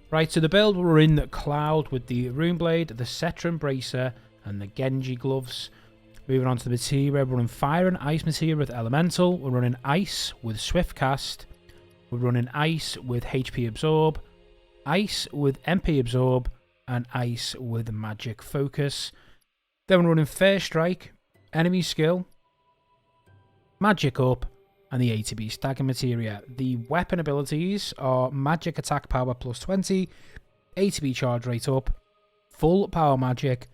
Right, so the build we're in Cloud with the Rune Blade, the Cetra Embracer, and the Genji gloves. Moving on to the materia, we're running Fire and Ice materia with Elemental. We're running Ice with Swift Cast. We're running Ice with HP Absorb, Ice with MP Absorb, and Ice with Magic Focus. Then we're running First Strike, Enemy Skill, Magic Up, and the ATB Stagger materia. The weapon abilities are Magic Attack Power plus 20, ATB Charge Rate Up, Full Power Magic,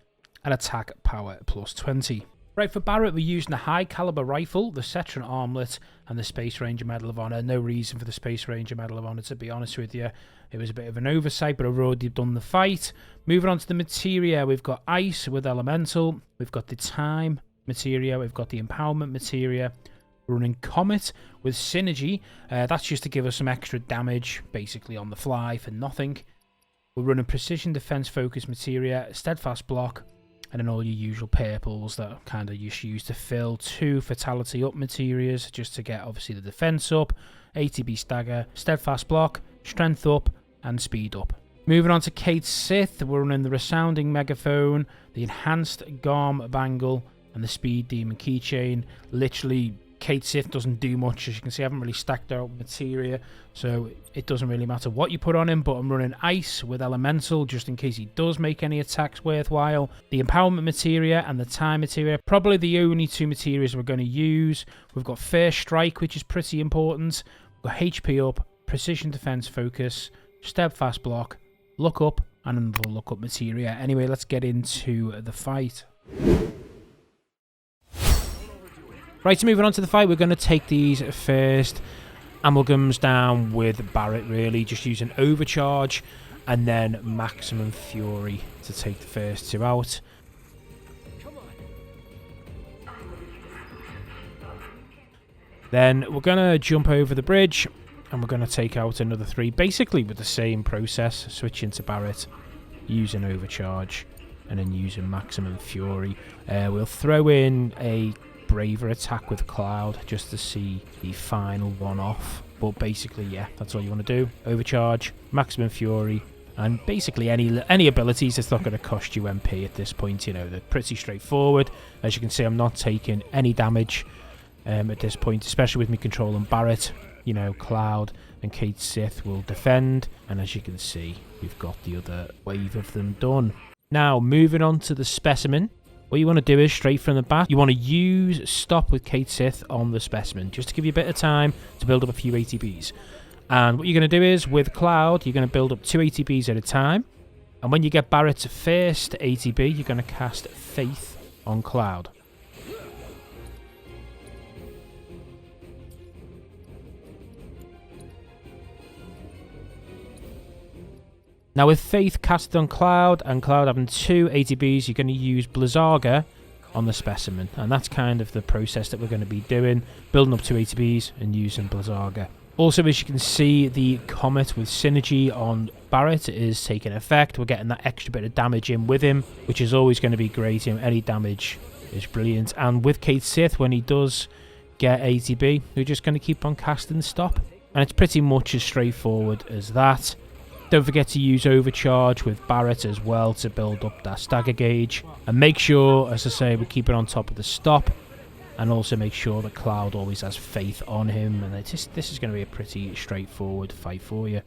and Attack Power plus 20. Right, for Barrett, we're using the High Caliber Rifle, the Cetron Armlet, and the Space Ranger Medal of Honor. No reason for the Space Ranger Medal of Honor, to be honest with you. It was a bit of an oversight, but I've already done the fight. Moving on to the materia, we've got Ice with Elemental, we've got the Time materia, we've got the Empowerment materia. We're running Comet with Synergy. That's just to give us some extra damage, basically on the fly for nothing. We're running Precision Defense Focus materia, Steadfast Block, and then all your usual purples that are kind of just used to fill 2 Fatality Up materias, just to get obviously the defense up, ATB Stagger, Steadfast Block, Strength Up, and Speed Up. Moving on to Kate Sith, we're running the Resounding Megaphone, the Enhanced Garm Bangle, and the Speed Demon Keychain. Literally, Kate Sith doesn't do much, as you can see. I haven't really stacked out materia, so it doesn't really matter what you put on him, but I'm running Ice with Elemental just in case he does make any attacks worthwhile. The Empowerment materia and the Time materia, probably the only 2 materials we're going to use. We've got First Strike, which is pretty important. We've got HP Up, Precision Defense Focus, Steadfast Block, Look Up, and another Look Up materia. Anyway, let's get into the fight. Right, so moving on to the fight, we're going to take these first amalgams down with Barrett, really, just using Overcharge and then Maximum Fury to take the first 2 out. Then we're going to jump over the bridge and we're going to take out another 3, basically with the same process, switching to Barrett, using Overcharge, and then using Maximum Fury. We'll throw in a Braver attack with Cloud just to see the final one off, but basically, yeah, that's all you want to do. Overcharge, Maximum Fury, and basically any abilities that's not going to cost you MP at this point. You know, they're pretty straightforward. As you can see, I'm not taking any damage at this point, especially with me controlling Barrett. You know, Cloud and Kate Sith will defend, and as you can see, we've got the other wave of them done. Now, moving on to the Specimen. What you want to do is, straight from the bat, you want to use Stop with Kate Sith on the Specimen, just to give you a bit of time to build up a few ATBs. And what you're going to do is, with Cloud, you're going to build up 2 ATBs at a time. And when you get Barrett's first ATB, you're going to cast Faith on Cloud. Now with Faith casted on Cloud, and Cloud having 2 ATBs, you're going to use Blizzaga on the Specimen. And that's kind of the process that we're going to be doing, building up 2 ATBs and using Blizzaga. Also, as you can see, the Comet with Synergy on Barrett is taking effect. We're getting that extra bit of damage in with him, which is always going to be great. You know, any damage is brilliant. And with Kate Sith, when he does get ATB, we're just going to keep on casting Stop. And it's pretty much as straightforward as that. Don't forget to use Overcharge with Barrett as well to build up that stagger gauge. And make sure, as I say, we keep it on top of the Stop. And also make sure that Cloud always has Faith on him. And this is going to be a pretty straightforward fight for you.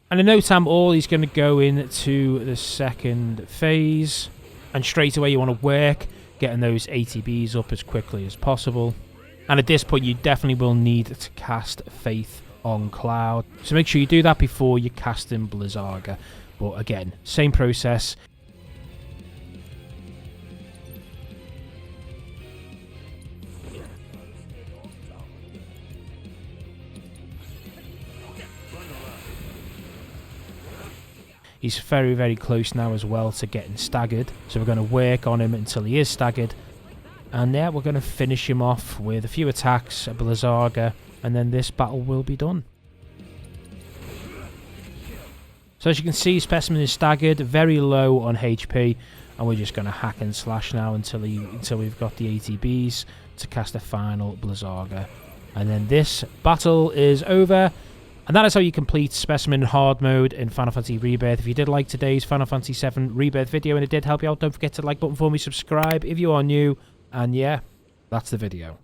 And in no time all, he's going to go into the second phase. And straight away you want to work getting those ATBs up as quickly as possible. And at this point you definitely will need to cast Faith on Cloud. So make sure you do that before you cast in Blizzaga. But again, same process. He's very, very close now as well to getting staggered. So we're going to work on him until he is staggered. And yeah, we're going to finish him off with a few attacks, a Blizzaga, and then this battle will be done. So as you can see, Specimen is staggered, very low on HP, and we're just going to hack and slash now until we've got the ATBs to cast a final Blizzaga. And then this battle is over. And that is how you complete Specimen Hard Mode in Final Fantasy Rebirth. If you did like today's Final Fantasy 7 Rebirth video and it did help you out, don't forget to like button for me, subscribe if you are new, and yeah, that's the video.